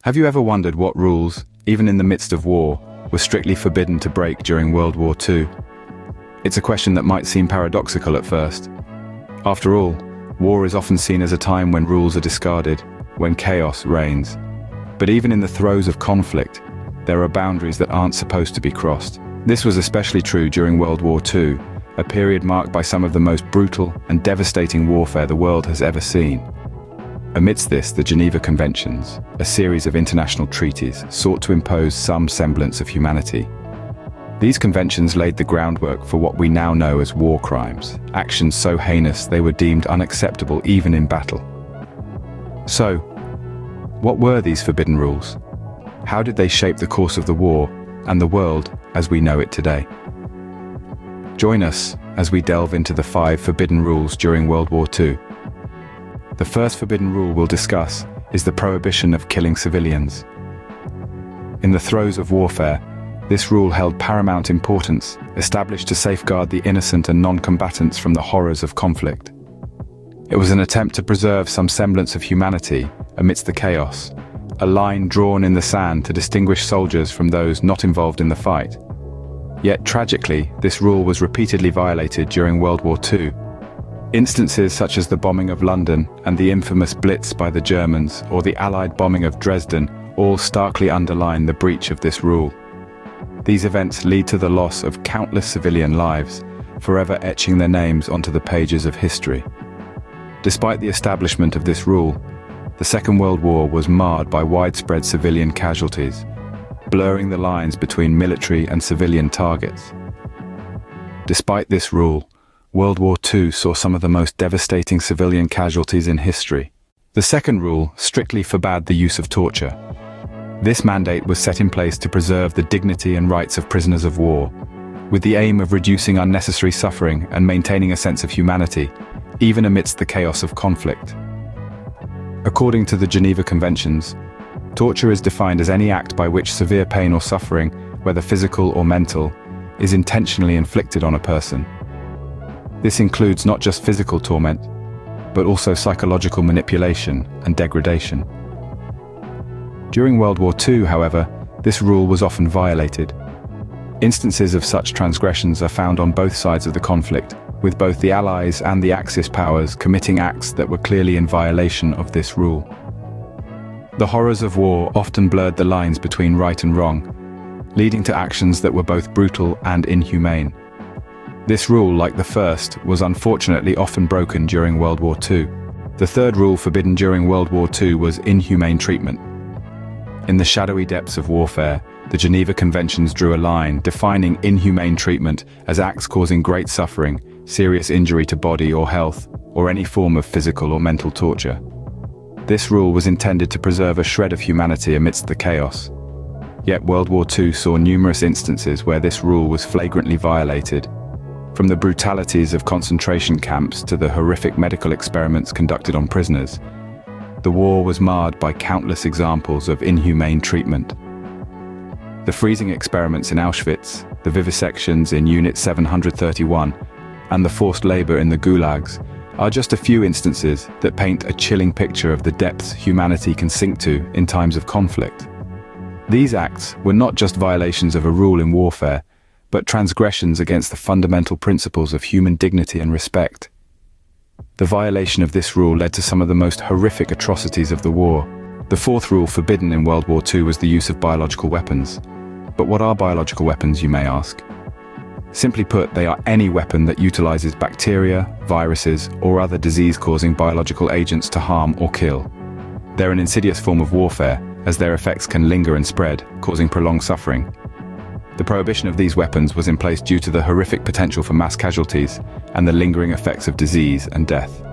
Have you ever wondered what rules, even in the midst of war, were strictly forbidden to break during World War II? It's a question that might seem paradoxical at first. After all, war is often seen as a time when rules are discarded, when chaos reigns. But even in the throes of conflict, there are boundaries that aren't supposed to be crossed. This was especially true during World War II, a period marked by some of the most brutal and devastating warfare the world has ever seen. Amidst this, the Geneva Conventions, a series of international treaties, sought to impose some semblance of humanity. These conventions laid the groundwork for what we now know as war crimes, actions so heinous they were deemed unacceptable even in battle. So, what were these forbidden rules? How did they shape the course of the war and the world as we know it today? Join us as we delve into the 5 forbidden rules during World War II. The first forbidden rule we'll discuss is the prohibition of killing civilians. In the throes of warfare, this rule held paramount importance, established to safeguard the innocent and non-combatants from the horrors of conflict. It was an attempt to preserve some semblance of humanity amidst the chaos, a line drawn in the sand to distinguish soldiers from those not involved in the fight. Yet tragically, this rule was repeatedly violated during World War II. Instances such as the bombing of London and the infamous Blitz by the Germans, or the Allied bombing of Dresden, all starkly underline the breach of this rule. These events lead to the loss of countless civilian lives, forever etching their names onto the pages of history. Despite the establishment of this rule, the Second World War was marred by widespread civilian casualties, blurring the lines between military and civilian targets. Despite this rule, World War II saw some of the most devastating civilian casualties in history. The second rule strictly forbade the use of torture. This mandate was set in place to preserve the dignity and rights of prisoners of war, with the aim of reducing unnecessary suffering and maintaining a sense of humanity, even amidst the chaos of conflict. According to the Geneva Conventions, torture is defined as any act by which severe pain or suffering, whether physical or mental, is intentionally inflicted on a person. This includes not just physical torment, but also psychological manipulation and degradation. During World War II, however, this rule was often violated. Instances of such transgressions are found on both sides of the conflict, with both the Allies and the Axis powers committing acts that were clearly in violation of this rule. The horrors of war often blurred the lines between right and wrong, leading to actions that were both brutal and inhumane. This rule, like the first, was unfortunately often broken during World War II. The third rule forbidden during World War II was inhumane treatment. In the shadowy depths of warfare, the Geneva Conventions drew a line defining inhumane treatment as acts causing great suffering, serious injury to body or health, or any form of physical or mental torture. This rule was intended to preserve a shred of humanity amidst the chaos. Yet World War II saw numerous instances where this rule was flagrantly violated. From the brutalities of concentration camps to the horrific medical experiments conducted on prisoners, the war was marred by countless examples of inhumane treatment. The freezing experiments in Auschwitz, the vivisections in Unit 731, and the forced labor in the gulags are just a few instances that paint a chilling picture of the depths humanity can sink to in times of conflict. These acts were not just violations of a rule in warfare, but transgressions against the fundamental principles of human dignity and respect. The violation of this rule led to some of the most horrific atrocities of the war. The fourth rule forbidden in World War II was the use of biological weapons. But what are biological weapons, you may ask? Simply put, they are any weapon that utilizes bacteria, viruses, or other disease-causing biological agents to harm or kill. They're an insidious form of warfare, as their effects can linger and spread, causing prolonged suffering. The prohibition of these weapons was in place due to the horrific potential for mass casualties and the lingering effects of disease and death.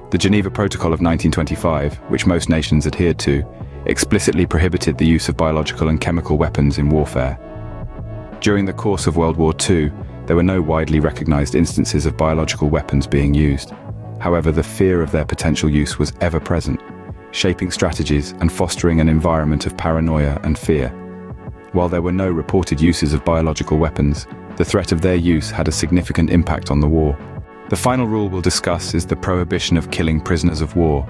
The Geneva Protocol of 1925, which most nations adhered to, explicitly prohibited the use of biological and chemical weapons in warfare. During the course of World War II, there were no widely recognized instances of biological weapons being used. However, the fear of their potential use was ever present, shaping strategies and fostering an environment of paranoia and fear. While there were no reported uses of biological weapons, the threat of their use had a significant impact on the war. The final rule we'll discuss is the prohibition of killing prisoners of war.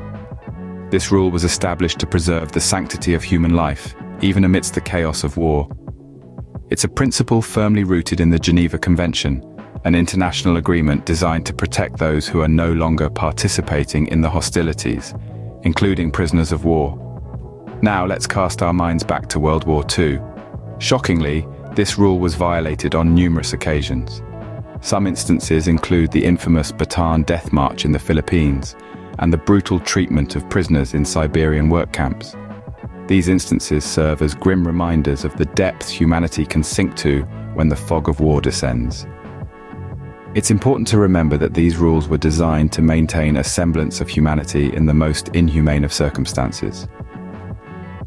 This rule was established to preserve the sanctity of human life, even amidst the chaos of war. It's a principle firmly rooted in the Geneva Convention, an international agreement designed to protect those who are no longer participating in the hostilities, including prisoners of war. Now let's cast our minds back to World War II. Shockingly, this rule was violated on numerous occasions. Some instances include the infamous Bataan Death March in the Philippines and the brutal treatment of prisoners in Siberian work camps. These instances serve as grim reminders of the depths humanity can sink to when the fog of war descends. It's important to remember that these rules were designed to maintain a semblance of humanity in the most inhumane of circumstances.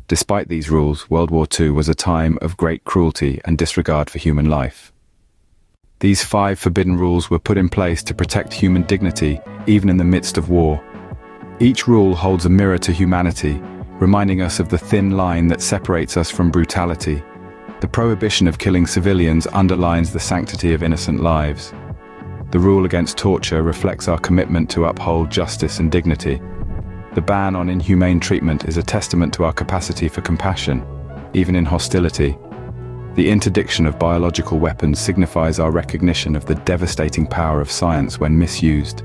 Despite these rules, World War II was a time of great cruelty and disregard for human life. These 5 forbidden rules were put in place to protect human dignity, even in the midst of war. Each rule holds a mirror to humanity, reminding us of the thin line that separates us from brutality. The prohibition of killing civilians underlines the sanctity of innocent lives. The rule against torture reflects our commitment to uphold justice and dignity. The ban on inhumane treatment is a testament to our capacity for compassion, even in hostility. The interdiction of biological weapons signifies our recognition of the devastating power of science when misused.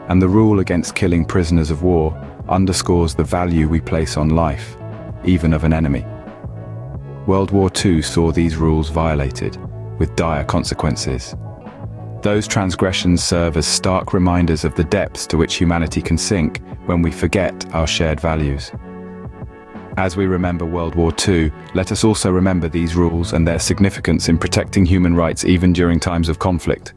And the rule against killing prisoners of war underscores the value we place on life, even of an enemy. World War II saw these rules violated, with dire consequences. Those transgressions serve as stark reminders of the depths to which humanity can sink when we forget our shared values. As we remember World War II, let us also remember these rules and their significance in protecting human rights even during times of conflict.